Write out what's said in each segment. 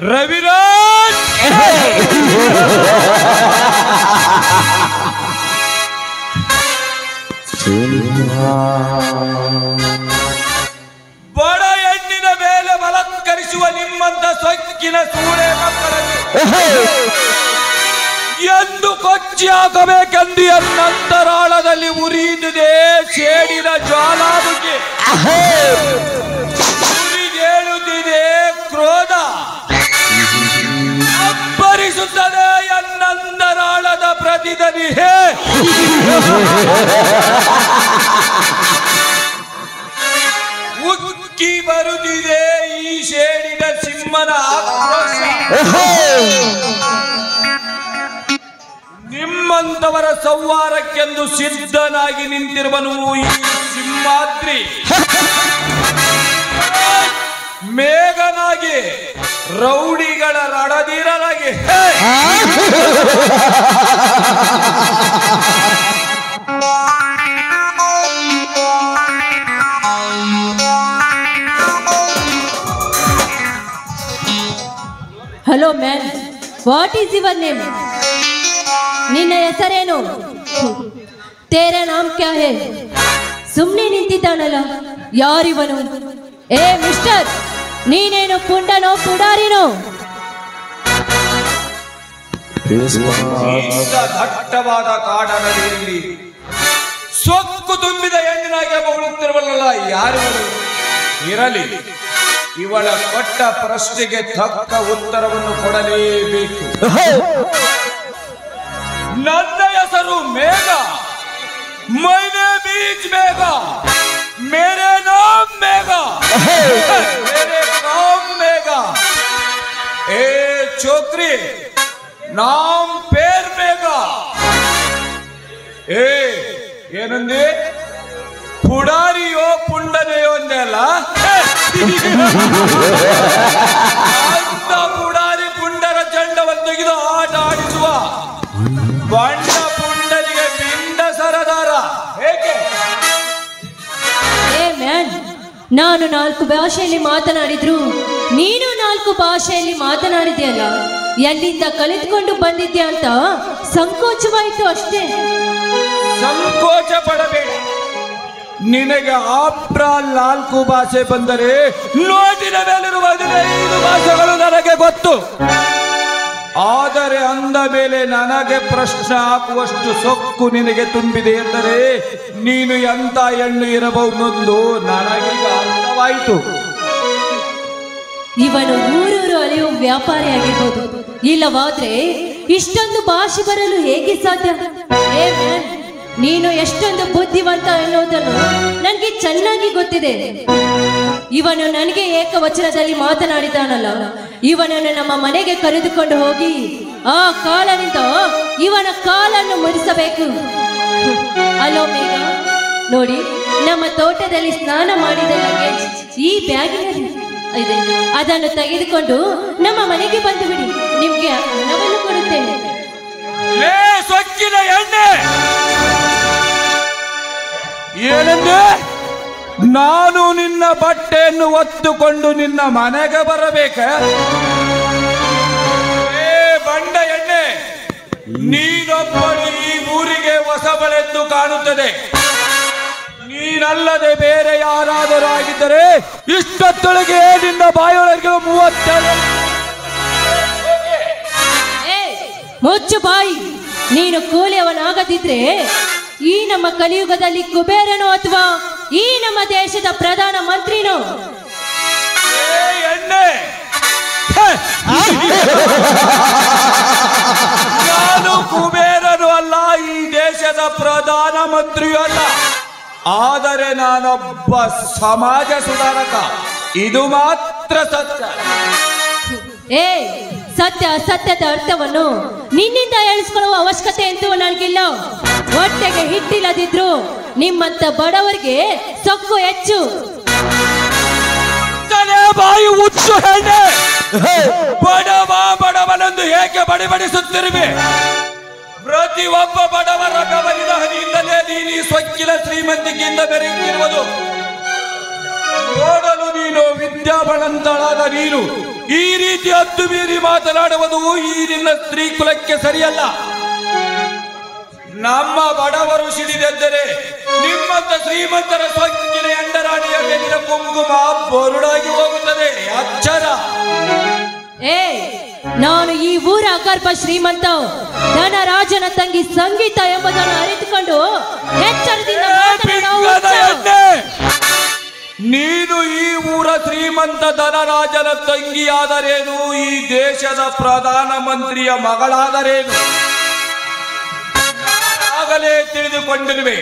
ರವಿರಾಜ್ ಬಡ ಹೆಣ್ಣಿನ ಮೇಲೆ ಬಲತ್ಕರಿಸುವ ನಿಮ್ಮಂತ ಸೊಕ್ಕಿನ ಸೂಳೆ ಮಕ್ಕಳನ್ನು ಎಂದು ಕೊಚ್ಚಿ ಹಾಕಬೇಕೆಂದು ಎನ್ನಂತರಾಳದಲ್ಲಿ ಉರಿದಿದೆ ಸೇಡಿನ ಜ್ವಾಲಾಮುಖಿ. ಉರಿಗೇಳುತ್ತಿದೆ ಕ್ರೋಧ, ಅಬ್ಬರಿಸುತ್ತದೆ ಎನ್ನಂತರಾಳದ ಪ್ರತಿಧ್ವನಿ. ಉಕ್ಕಿ ಬರುತ್ತಿದೆ ಈ ಸೇಡಿನ ಸಿಂಹನ ಆಕ್ರೋಶ. ನಿಮ್ಮಂತವರ ಸಂಹಾರಕ್ಕೆಂದು ಸಿದ್ಧನಾಗಿ ನಿಂತಿರುವನು ಈ ಸಿಂಹಾದ್ರಿ. ಮೇಘನಾಗಿ ರೌಡಿಗಳ ರಣಧೀರನಾಗಿ hello man, what is your name? ನಿನ್ನ ಹೆಸರೇನು? ತೇರ ನಾಮ್ ಕ್ಯಾ ಹೇ? ಸುಮ್ಮನೆ ನಿಂತಿದ್ದಾನಲ್ಲ, ಯಾರಿವನು? ಏ ಮಿಸ್ಟರ್, ನೀನೇನು ಪುಂಡನೋ ಪುಡಾರಿನೋ? ದಟ್ಟವಾದ ಕಾಡನಲ್ಲಿ ಸೊಕ್ಕು ತುಂಬಿದ ಹೆಣ್ಣಿನಾಗೆ ಬರುತ್ತಿರುವಲ್ಲ ಯಾರು? ಇರಲಿ, ಇವಳ ಕೊಟ್ಟ ಪ್ರಶ್ನೆಗೆ ತಕ್ಕ ಉತ್ತರವನ್ನು ಕೊಡಲೇಬೇಕು. ನನ್ನ ಹೆಸರು ಮೇಘ. ಮೈ ನೇಮ್ ಈಸ್ ಮೇಘ. ಮೇರೆ ನಾಮ್ ಮೇಘ. ಮೇರೆ ಕಾಮ್ ಮೇಘ. ಏ ಚೋಕ್ರಿ, ನಾಮ್ ಪೇರ್ ಮೇಘ. ಏ ಏನಂದಿ? ಪುಡಾರಿಯೋ ಪುಂಡನೆಯೋ ಅಂದೆ ಅಲ್ಲ? ಅಂತ ಪುಡಾರಿ ಪುಂಡರ ಚಂಡವನ್ನು ತೆಗೆದು ಆಟ ಆಡಿಸುವ ಬಂಡ ಪುಂಡನಿಗೆ ಪಿಂಡ ಸರದಾರ ಹೇಗೆ? ಏ ಮ್ಯಾನ್, ನಾನು 4 ಭಾಷೆಯಲ್ಲಿ ಮಾತನಾಡಿದ್ರು ನೀನು 4 ಭಾಷೆಯಲ್ಲಿ ಮಾತನಾಡಿದ್ಯಲ್ಲ, ಎಲ್ಲಿಂದ ಕಲಿತುಕೊಂಡು ಬಂದಿದ್ಯಾ ಅಂತ ಸಂಕೋಚವಾಯಿತು ಅಷ್ಟೇ. ಸಂಕೋಚ ಪಡಬೇಡ. ನಿನಗೆ ಆಪ್ರ 4 ಭಾಷೆ ಬಂದರೆ ನೋಟಿನ ಮೇಲಿರುವ 15 ಭಾಷೆಗಳು ನನಗೆ ಗೊತ್ತು. ಆದರೆ ಅಂದ ಮೇಲೆ ನನಗೆ ಪ್ರಶ್ನೆ ಹಾಕುವಷ್ಟು ಸೊಕ್ಕು ನಿನಗೆ ತುಂಬಿದೆ ಎಂದರೆ ನೀನು ಎಂತ ಹೆಣ್ಣು ಇರಬಹುದೆಂದು ನನಗೀಗ ಅರ್ಥವಾಯಿತು. ಇವನು ಊರೂರು ಅಲೆಯುವ ವ್ಯಾಪಾರಿ ಆಗಿರ್ಬೋದು, ಇಲ್ಲವಾದ್ರೆ ಇಷ್ಟೊಂದು ಭಾಷೆ ಬರಲು ಹೇಗೆ ಸಾಧ್ಯ? ಏ ಮ್ಯಾನ್, ನೀನು ಎಷ್ಟೊಂದು ಬುದ್ಧಿವಂತ ಎನ್ನುವುದನ್ನು ನನಗೆ ಚೆನ್ನಾಗಿ ಗೊತ್ತಿದೆ. ಇವನು ನನಗೆ ಏಕವಚನದಲ್ಲಿ ಮಾತನಾಡಿದಾನಲ್ಲ, ಇವನನ್ನು ನಮ್ಮ ಮನೆಗೆ ಕರೆದುಕೊಂಡು ಹೋಗಿ ಆ ಕಾಲನಿಂದ ಇವನ ಕಾಲನ್ನು ಮುರಿಸಬೇಕು. ಅಲೋ ಮೇಘ, ನೋಡಿ, ನಮ್ಮ ತೋಟದಲ್ಲಿ ಸ್ನಾನ ಮಾಡಿದ ಲಗೇಜ್ ಈ ಬ್ಯಾಗಿನಲ್ಲಿ ಇದೆ. ಅದನ್ನು ತೆಗೆದುಕೊಂಡು ನಮ್ಮ ಮನೆಗೆ ಬಂದು ಬಿಡಿ, ನಿಮ್ಗೆ ಹಣವನ್ನು ಕೊಡುತ್ತೇನೆ. ಸೊಕ್ಕಿನ ಎಣ್ಣೆ ಏನಂದ್ರೆ ನಾನು ನಿನ್ನ ಬಟ್ಟೆಯನ್ನು ಒತ್ತುಕೊಂಡು ನಿನ್ನ ಮನೆಗೆ ಬರಬೇಕ? ಏ ಬಂಡ ಎಣ್ಣೆ, ನೀನೊಬ್ಬಳು ಈ ಊರಿಗೆ ಹೊಸಬಳೆಂದು ಕಾಣುತ್ತದೆ. ನೀನಲ್ಲದೆ ಬೇರೆ ಯಾರಾದರೂ ಆಗಿದ್ದರೆ ಇಷ್ಟೊತ್ತೊಳಗೆ ನಿನ್ನ ಬಾಯೊಳಗೆ 37. ಮುಚ್ಚು ಬಾಯಿ. ನೀನು ಕೂಲಿಯವನಾಗದಿದ್ರೆ ಈ ನಮ್ಮ ಕಲಿಯುಗದಲ್ಲಿ ಕುಬೇರನೋ ಅಥವಾ ಈ ನಮ್ಮ ದೇಶದ ಪ್ರಧಾನ ಮಂತ್ರಿನೋ? ನಾನು ಕುಬೇರನು ಅಲ್ಲ, ಈ ದೇಶದ ಪ್ರಧಾನ ಮಂತ್ರಿಯೂ ಅಲ್ಲ. ಆದರೆ ನಾನೊಬ್ಬ ಸಮಾಜ ಸುಧಾರಕ, ಇದು ಮಾತ್ರ ಸತ್ಯ. ಏ ಸತ್ಯ ಅಸತ್ಯದ ಅರ್ಥವನ್ನು ನಿನ್ನಿಂದ ಹೇಳಿಸ್ಕೊಳ್ಳುವ ಅವಶ್ಯಕತೆ ಅಂತೂ ನನಗಿಲ್ಲ. ಹೊಟ್ಟೆಗೆ ಹಿಟ್ಟಿಲ್ಲದಿದ್ರು ನಿಮ್ಮಂತ ಬಡವರಿಗೆ ಸೊಕ್ಕು ಹೆಚ್ಚು. ಬಾಯಿ ಹುಚ್ಚು ಹೆಣ್ಣೆ, ಬಡವನೆಂದು ಏಕೆ ಬಡಿಬಡಿಸುತ್ತಿರುವೆ? ಪ್ರತಿಯೊಬ್ಬ ಬಡವರ ಬೆವರಿನ ಹನಿಯಿಂದಲೇ ನೀನು ಸೊಕ್ಕಿನ ಶ್ರೀಮಂತಿಕೆಯಿಂದ ಬೆರೆಯುತ್ತಿರುವುದು. ನೋಡಲು ನೀನು ವಿದ್ಯಾಬಳಂತಳಾದ ನೀನು ಈ ರೀತಿ ಹತ್ತು ಮೀರಿ ಮಾತನಾಡುವುದು ಈ ನಿನ್ನ ಸ್ತ್ರೀ ಕುಲಕ್ಕೆ ಸರಿಯಲ್ಲ. ನಮ್ಮ ಬಡವರು ಸಿಡಿದೆದ್ದರೆ ನಿಮ್ಮಂತ ಶ್ರೀಮಂತರ ಸೊಕ್ಕಿನ ಎಂಡರಾಣಿಯ ಮೇಲಿನ ಕುಂಕುಮ ಬರುಡಾಗಿ ಹೋಗುತ್ತದೆ. ಅಚ್ಚರ. ನಾನು ಈ ಊರ ಅಗರ್ಭ ಶ್ರೀಮಂತ ಧನರಾಜನ ತಂಗಿ ಸಂಗೀತ ಎಂಬುದನ್ನು ಅರಿತುಕೊಂಡು ಎಚ್ಚರದಿಂದ ನೀನು ಈ ಊರ ಶ್ರೀಮಂತ ಧನರಾಜನ ತಂಗಿಯಾದರೇನು, ಈ ದೇಶದ ಪ್ರಧಾನ ಮಂತ್ರಿಯ ಮಗಳಾದರೇನು ಆಗಲೇ ತಿಳಿದುಕೊಂಡಿರುವೆ.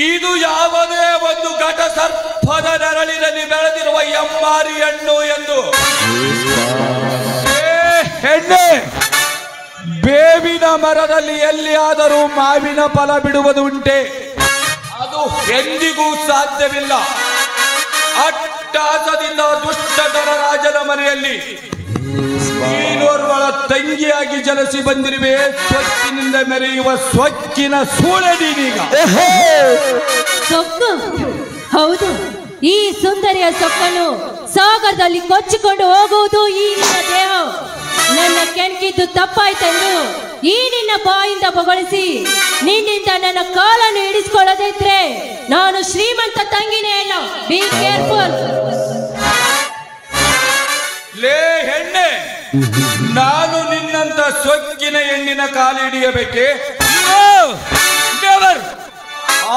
ಇದು ಯಾವುದೇ ಒಂದು ಘಟ ಸರ್ಪದ ನೆರಳಿನಲ್ಲಿ ಬೆಳೆದಿರುವ ಎಮ್ಮಾರಿ ಹಣ್ಣು ಎಂದು. ಹೆಣ್ಣೆ, ಬೇವಿನ ಮರದಲ್ಲಿ ಎಲ್ಲಿಯಾದರೂ ಮಾವಿನ ಫಲ ಬಿಡುವುದು ಉಂಟೆ? ಅದು ಎಂದಿಗೂ ಸಾಧ್ಯವಿಲ್ಲ. ಅಟ್ಟಾಸದಿಂದ ದುಷ್ಟ ಧನರಾಜನ ಮನೆಯಲ್ಲಿ ನೀನೋರ್ವಳ ತಂಗಿಯಾಗಿ ಜಲಸಿ ಬಂದಿರುವೆ. ಸ್ವಚ್ಛಿನಿಂದ ಮೆರೆಯುವ ಸ್ವಚ್ಛಿನ ಸೂಳೆ ನೀನೀಗ. ಸೊಕ್ಕು, ಹೌದು, ಈ ಸುಂದರಿಯ ಸೊಕ್ಕನ್ನು ಸಾಗರದಲ್ಲಿ ಕೊಚ್ಚಿಕೊಂಡು ಹೋಗುವುದು ಈ ನಿನ್ನ ದೇಹ. ನನ್ನ ಕೆಣಕಿದ್ದು ತಪ್ಪಾಯ್ತೆಂದು ಈ ನಿನ್ನ ಬಾಯಿಂದ ಬೊಗಳಿಸಿ ನಿನ್ನಿಂದ ನನ್ನ ಕಾಲನ್ನು ಹಿಡಿಸ್ಕೊಳ್ಳದಿದ್ರೆ ನಾನು ಶ್ರೀಮಂತ ತಂಗಿನೇ ಅಲ್ಲ. Be careful. ಲೇ ಹೆಣ್ಣೆ, ನಾನು ನಿನ್ನಂತ ಸೊಕ್ಕಿನ ಹೆಣ್ಣಿನ ಕಾಲಿಡಿಯಬೇಕೆ? ನೆವರ್.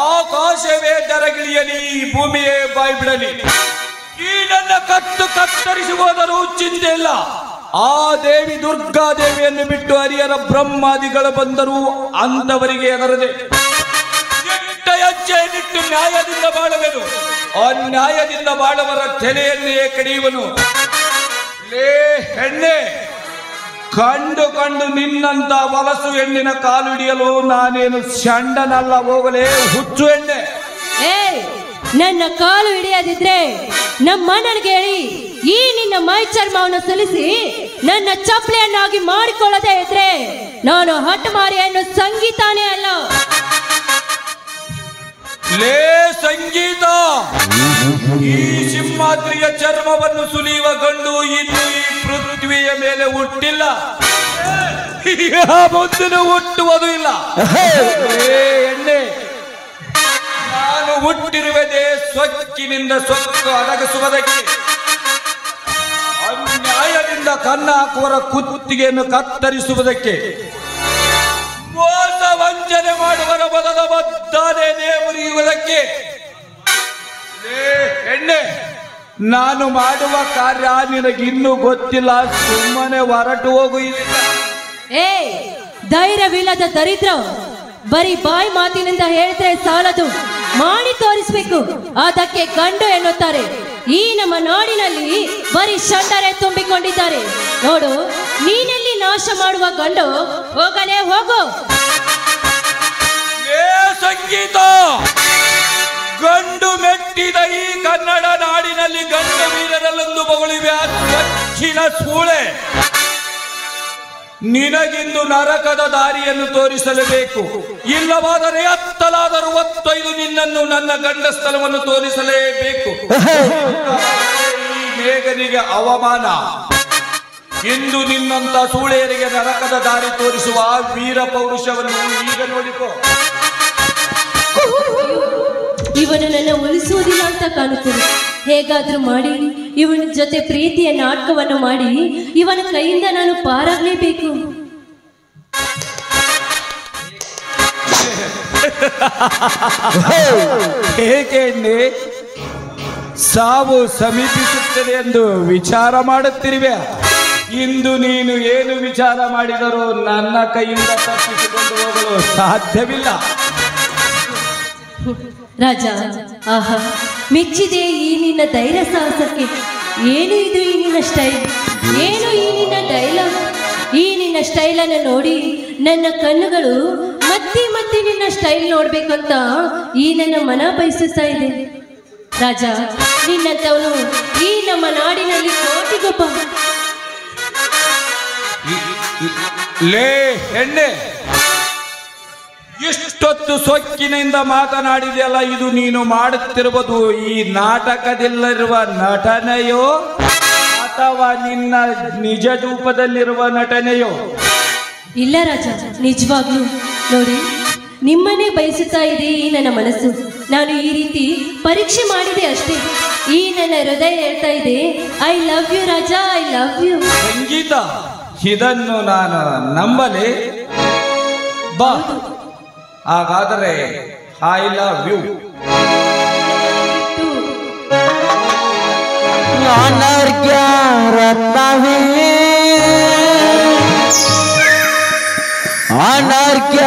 ಆಕಾಶವೇ ದರಗಿಳಿಯಲಿ, ಭೂಮಿಯೇ ಬಾಯಿ ಬಿಡಲಿ, ಈ ನನ್ನ ಕತ್ತು ಕತ್ತರಿಸುವುದರೂ ಚಿಂತೆ ಇಲ್ಲ. ಆ ದೇವಿ ದುರ್ಗಾದೇವಿಯನ್ನು ಬಿಟ್ಟು ಹರಿಯರ ಬ್ರಹ್ಮಾದಿಗಳು ಬಂದರೂ ಅಂತವರಿಗೆ ಎದರದೆ ನಿಟ್ಟ ಹೆಜ್ಜೆಯನ್ನಿಟ್ಟು ನ್ಯಾಯದಿಂದ ಬಾಳುವೆನು. ಅನ್ಯಾಯದಿಂದ ಬಾಳುವರ ತಲೆಯನ್ನೇ ಕಡಿಯುವನು. ಲೇ ಹೆಣ್ಣೆ, ಕಂಡು ಕಂಡು ನಿನ್ನಂತ ವಲಸು ಹೆಣ್ಣಿನ ಕಾಲು ಹಿಡಿಯಲು ನಾನೇನು ಷಂಡನಲ್ಲ. ಹೋಗಲೇ ಹುಚ್ಚು ಹೆಣ್ಣೆ. ನನ್ನ ಕಾಲು ಹಿಡಿಯದಿದ್ರೆ ನಮ್ಮಣ್ಣನಿಗೆ ಹೇಳಿ ಈ ನಿನ್ನ ಮೈ ಚರ್ಮವನ್ನು ಸುಲಿಸಿ ನನ್ನ ಚಪ್ಪಲೆಯನ್ನಾಗಿ ಮಾಡಿಕೊಳ್ಳದೆ ಇದ್ರೆ ನಾನು ಹಠಮಾರಿಯನ್ನು ಸಂಗೀತಾನೇ ಅಲ್ಲ. ಲೇ ಸಂಗೀತ, ಈ ಸಿಂಹಾದ್ರಿಯ ಚರ್ಮವನ್ನು ಸುಲಿಯುವ ಗಂಡು ಇನ್ನು ಈ ಪೃಥ್ವಿಯ ಮೇಲೆ ಹುಟ್ಟಿಲ್ಲ, ಮುಂದಿನ ಹುಟ್ಟುವುದು ಇಲ್ಲ. ಎಣ್ಣೆ, ನಾನು ಹುಟ್ಟಿರುವುದೇ ಸ್ವಚ್ಛಿನಿಂದ ಸ್ವತ್ತು ಅಡಗಿಸುವುದಕ್ಕೆ. ಅನ್ಯಾಯದಿಂದ ಕನ್ನ ಹಾಕುವರ ಕುತ್ತಿಗೆಯನ್ನು ಕತ್ತರಿಸುವುದಕ್ಕೆ. ಮೋಸ ವಂಚನೆ ಮಾಡುವರ ಬದಲ ಬದ್ದಾನೆ ಮುರಿಯುವುದಕ್ಕೆ. ಹೆಣ್ಣೆ, ನಾನು ಮಾಡುವ ಕಾರ್ಯ ನಿನಗಿನ್ನೂ ಗೊತ್ತಿಲ್ಲ. ಸುಮ್ಮನೆ ಹೊರಟು ಹೋಗು. ಧೈರ್ಯವಿಲ್ಲದ ದರಿದ್ರ ಬರೀ ಬಾಯಿ ಮಾತಿನಿಂದ ಹೇಳಿದ್ರೆ ಸಾಲದು, ಮಾಡಿ ತೋರಿಸ್ಬೇಕು. ಅದಕ್ಕೆ ಗಂಡು ಎನ್ನುತ್ತಾರೆ. ಈ ನಮ್ಮ ನಾಡಿನಲ್ಲಿ ಬರೀ ಷಂಡರೆ ತುಂಬಿಕೊಂಡಿದ್ದಾರೆ. ನೋಡು, ನೀನೆಲ್ಲಿ ನಾಶ ಮಾಡುವ ಗಂಡು? ಹೋಗಲೇ ಹೋಗು. ಸಂಗೀತ, ಗಂಡು ಮೆಟ್ಟಿದ ಈ ಕನ್ನಡ ನಾಡಿನಲ್ಲಿ ಗಂಡು ವೀರರಲ್ಲೊಂದು ಬಗಳಿವೆ ಸ್ವಚ್ಛಿನ ಸೂಳೆ. ನಿನಗಿಂದು ನರಕದ ದಾರಿಯನ್ನು ತೋರಿಸಲೇಬೇಕು. ಇಲ್ಲವಾದರೆ ಹತ್ತಲಾದರೂ 35 ನಿನ್ನನ್ನು ನನ್ನ ಗಂಡ ಸ್ಥಳವನ್ನು ತೋರಿಸಲೇಬೇಕು. ಈ ಮೇಘನಿಗೆ ಅವಮಾನ. ಇಂದು ನಿನ್ನಂತ ಸೂಳೆಯರಿಗೆ ನರಕದ ದಾರಿ ತೋರಿಸುವ ವೀರ ಪೌರುಷವನ್ನು ಈಗ ನೋಡಿಕೋ. ಇವನು ನನ್ನ ಉಳಿಸುವುದಿಲ್ಲ ಅಂತ ಕಾಣುತ್ತದೆ. ಹೇಗಾದ್ರೂ ಮಾಡಿ ಇವನ ಜೊತೆ ಪ್ರೀತಿಯ ನಾಟಕವನ್ನು ಮಾಡಿ ಇವನ ಕೈಯಿಂದ ನಾನು ಪಾರಾಗಲೇಬೇಕು. ಹೇಗೆ ಸಾವು ಸಮೀಪಿಸುತ್ತದೆ ಎಂದು ವಿಚಾರ ಮಾಡುತ್ತಿರುವೆ. ಇಂದು ನೀನು ಏನು ವಿಚಾರ ಮಾಡಿದರೂ ನನ್ನ ಕೈಯಿಂದ ತಪ್ಪಿಸಿಕೊಂಡು ಹೋಗಲು ಸಾಧ್ಯವಿಲ್ಲ. ರಾಜ, ಆಹಾ, ಮೆಚ್ಚಿದೆ ಈ ನಿನ್ನ ಧೈರ್ಯ ಸಾಹಸಕ್ಕೆ. ಏನು ಇದು ಈ ನಿನ್ನ ಸ್ಟೈಲ್? ಏನು ಈ ನಿನ್ನ ಡೈಲಾಗ್? ಈ ನಿನ್ನ ಸ್ಟೈಲನ್ನು ನೋಡಿ ನನ್ನ ಕಣ್ಣುಗಳು ಮತ್ತೆ ಮತ್ತೆ ನಿನ್ನ ಸ್ಟೈಲ್ ನೋಡ್ಬೇಕಂತ ಈ ನನ್ನ ಮನ ಬಯಸುತ್ತಾ ಇದೆ. ರಾಜ, ನಿನ್ನಂತವನು ಈ ನಮ್ಮ ನಾಡಿನಲ್ಲಿ ಕೋಟಿಗೊಬ್ಬ. ಲೇ ಹೆಣ್ಣೆ, ಇಷ್ಟೊತ್ತು ಸೊಕ್ಕಿನಿಂದ ಮಾತನಾಡಿದೆಯಲ್ಲ, ಇದು ನೀನು ಮಾಡುತ್ತಿರುವುದು ಈ ನಾಟಕದಲ್ಲಿರುವ ನಟನೆಯೋ ಅಥವಾ ನಿನ್ನ ನಿಜ ರೂಪದಲ್ಲಿರುವ ನಟನೆಯೋ? ಇಲ್ಲ ರಾಜ, ನಿಜವಾಗ್ಲೂ ನೋಡಿ, ನಿಮ್ಮನ್ನೇ ಬಯಸುತ್ತಾ ಇದೆ ಈ ನನ್ನ ಮನಸ್ಸು. ನಾನು ಈ ರೀತಿ ಪರೀಕ್ಷೆ ಮಾಡಿದೆ ಅಷ್ಟೇ. ಈ ನನ್ನ ಹೃದಯ ಹೇಳ್ತಾ ಇದೆ, I love you Raja, I love you. Sangeetha, ಇದನ್ನು ನಾನು ನಂಬಲೆ? ಬಾ, ಹಾಗಾದರೆ ಐ ಲವ್ ಯು. ಅನರ್ಘ್ಯ ರತ್ನವೇ, ಅನರ್ಘ್ಯ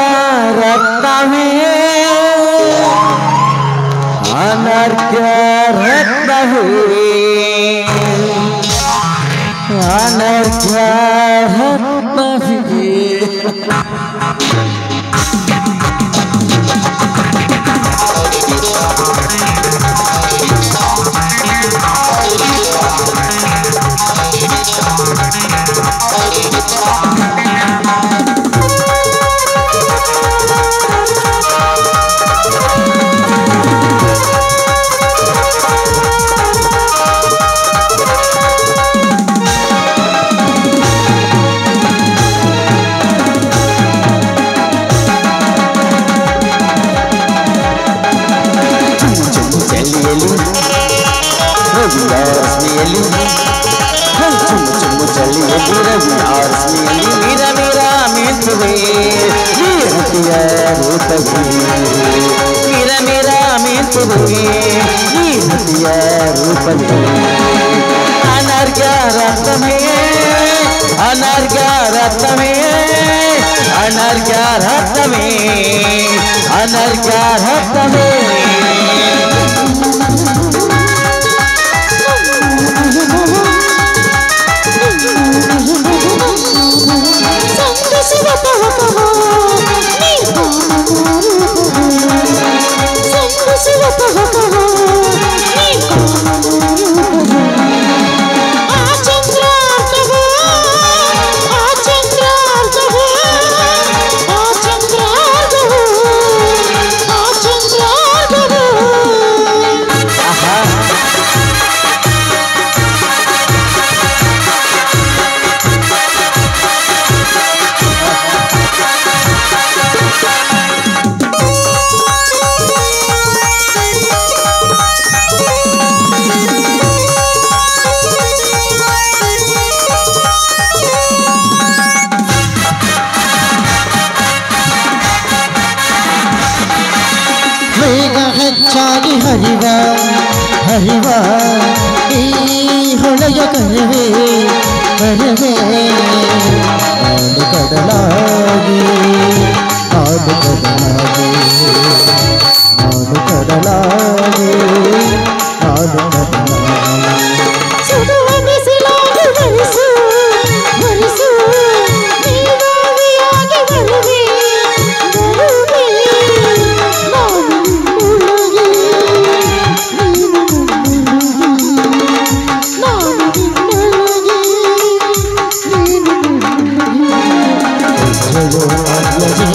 ರತ್ನವೇ, ಅನರ್ಘ್ಯ ರತ್ನವೇ, ಅನರ್ಘ್ಯ ರತ್ನವೇ. ಅನರ್ಘ್ಯ ರತ್ನವೇ, ಅನರ್ಘ್ಯ ರತ್ನವೇ, ಅನರ್ಘ್ಯ ರತ್ನವೇ, ಅನರ್ಘ್ಯ ರತ್ನವೇ. ಹೆಚ್ಚಾಗಿ ಹರಿವ ಹರಿವ ಈ ಹೊಳೆಯ ಕರವೇ ಕರವೇ, ಆಡು ಕಡಲಾಗಿ ಆಡು ಕಡಲಾಗಿ ಆಡು ಕಡಲಾಗಿ ಆಡು ಕಡಲಾಗಿ. ಸುಡುವ ಬಿಸಿಲಾಗಿ ಬರಿಸು ಬರಿಸು, ನೀರಾವಿಯಾಗಿ ಬರುವೆ ಬರುವೆ,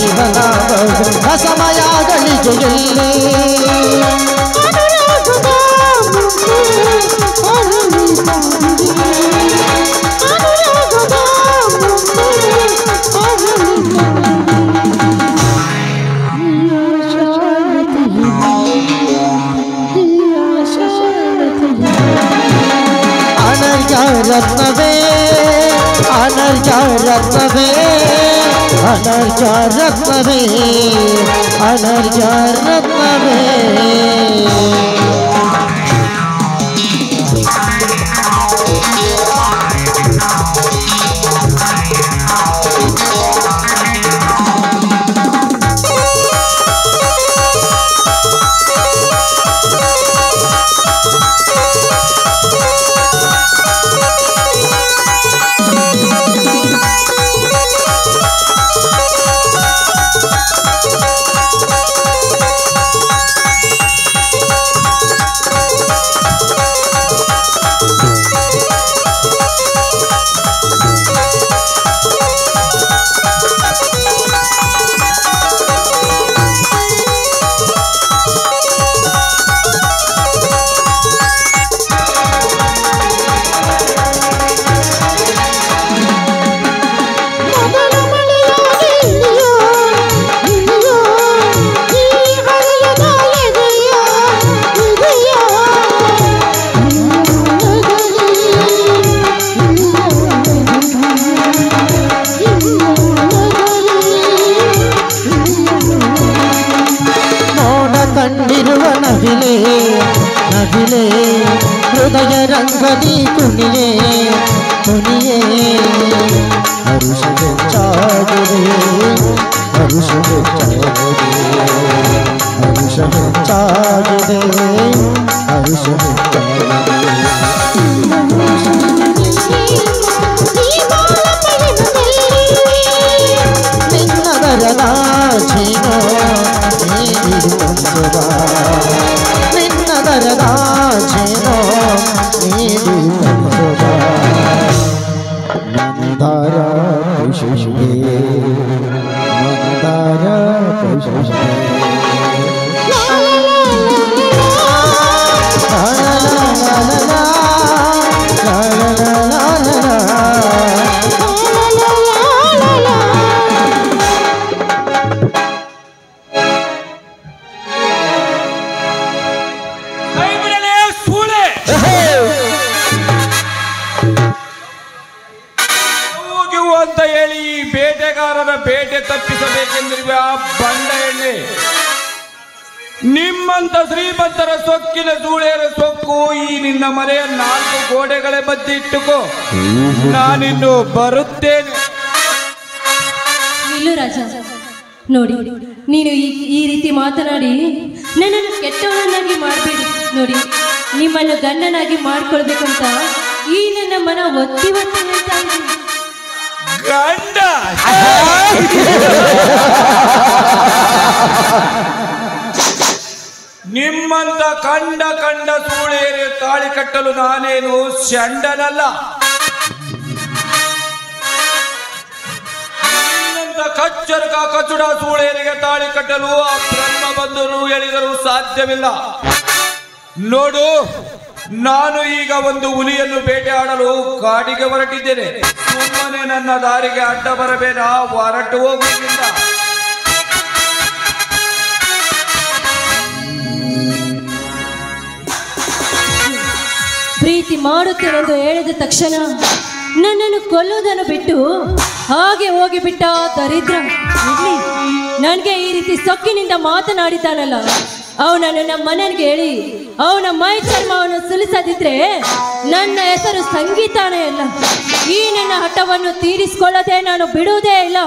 ಜೀವನ ಸಮಯ ಗಳಿಗೆಯಲ್ಲಿ ಅನರ್ಘ್ಯ ರತ್ನವೇ, ಅನರ್ಘ್ಯ ರತ್ನವೇ, ಅನರ್ಘ್ಯ ರತ್ನವೇ, ಅನರ್ಘ್ಯ ರತ್ನವೇ. ಹರುಷ ಹೆಚ್ಚಾಗಿದೆ ಹರುಷ ಹೆಚ್ಚಾಗಿದೆ ಹರುಷ ಹೆಚ್ಚಾಗಿದೆ ಹರುಷ ಹೆಚ್ಚಾಗಿದೆ ನಿನ್ನದರದ ಚೀನೋ ನೀಡಿರುವಂತದ ನಿನ್ನದರದ ಚೀನೋ ನೀಡಿರುವಂತದ ಮಂದಾರ ಪುಷ್ಪೇ ಮಂದಾರ ಪುಷ್ಪೇ ಅಂತ ಹೇಳಿ ಈ ಬೇಟೆಗಾರರ ಬೇಟೆ ತಪ್ಪಿಸಬೇಕೆಂದಿರುವ ಆ ಬಂಡ ಎಣ್ಣೆ ನಿಮ್ಮಂತ ಶ್ರೀಮಂತರ ಸೊಕ್ಕಿನ ಸೂಳೆರ ಸೊಕ್ಕು ಈ ನಿನ್ನ ಮನೆಯ 4 ಗೋಡೆಗಳ ಮಧ್ಯೆ ಇಟ್ಟುಕೋ, ನಾನಿನ್ನು ಬರುತ್ತೇನೆ. ನಿಲ್ಲು ರಾಜ, ನೋಡಿ ನೀನು ಈ ರೀತಿ ಮಾತನಾಡಿ ನನ್ನನ್ನು ಕೆಟ್ಟವನನ್ನಾಗಿ ಮಾಡಬೇಡಿ. ನೋಡಿ, ನಿಮ್ಮನ್ನು ಗಂಡನಾಗಿ ಮಾಡ್ಕೊಳ್ಬೇಕಂತ ಈ ನನ್ನ ಮನ ಒತ್ತಿ ಒತ್ತಿ ಹೇಳ್ತಾ ಇದ್ದೀನಿ. ಗಂಡ ನಿಮ್ಮಂತ ಕಂಡ ಸೂಳೇರೆ ತಾಳಿ ಕಟ್ಟಲು ನಾನೇನು ಚಂಡನಲ್ಲ. ನಿನ್ನಂತ ಕಚ್ಚುಡ ಸೂಳೇರಿಗೆ ತಾಳಿ ಕಟ್ಟಲು ಆ ಬ್ರಹ್ಮ ಬಂದರು ಹೇಳಿದರೂ ಸಾಧ್ಯವಿಲ್ಲ. ನೋಡು, ನಾನು ಈಗ ಒಂದು ಹುಲಿಯನ್ನು ಬೇಟೆಯಾಡಲು ಕಾಡಿಗೆ ಹೊರಟಿದ್ದೇನೆ. ಸುಮ್ಮನೆ ನನ್ನ ದಾರಿಗೆ ಅಡ್ಡ ಬರಬೇಡ, ಹೊರಟು ಹೋಗುವುದಿಲ್ಲ. ಪ್ರೀತಿ ಮಾಡುತ್ತೇನೆಂದು ಹೇಳಿದ ತಕ್ಷಣ ನನ್ನನ್ನು ಕೊಲ್ಲುವುದನ್ನು ಬಿಟ್ಟು ಹಾಗೆ ಹೋಗಿಬಿಟ್ಟ ದರಿದ್ರ. ಇರ್ಲಿ, ನನಗೆ ಈ ರೀತಿ ಸೊಕ್ಕಿನಿಂದ ಮಾತನಾಡಿದ್ದಾನಲ್ಲ, ಅವನನ್ನು ನಮ್ಮ ಮನೆಗೆ ಹೇಳಿ ಅವನ ಮೈ ಚರ್ಮವನ್ನು ಸುಲಿಸದಿದ್ರೆ ನನ್ನ ಹೆಸರು ಸಂಗೀತಾನೇ ಅಲ್ಲ. ಈ ನನ್ನ ಹಠವನ್ನು ತೀರಿಸಿಕೊಳ್ಳದೆ ನಾನು ಬಿಡುವುದೇ ಇಲ್ಲ.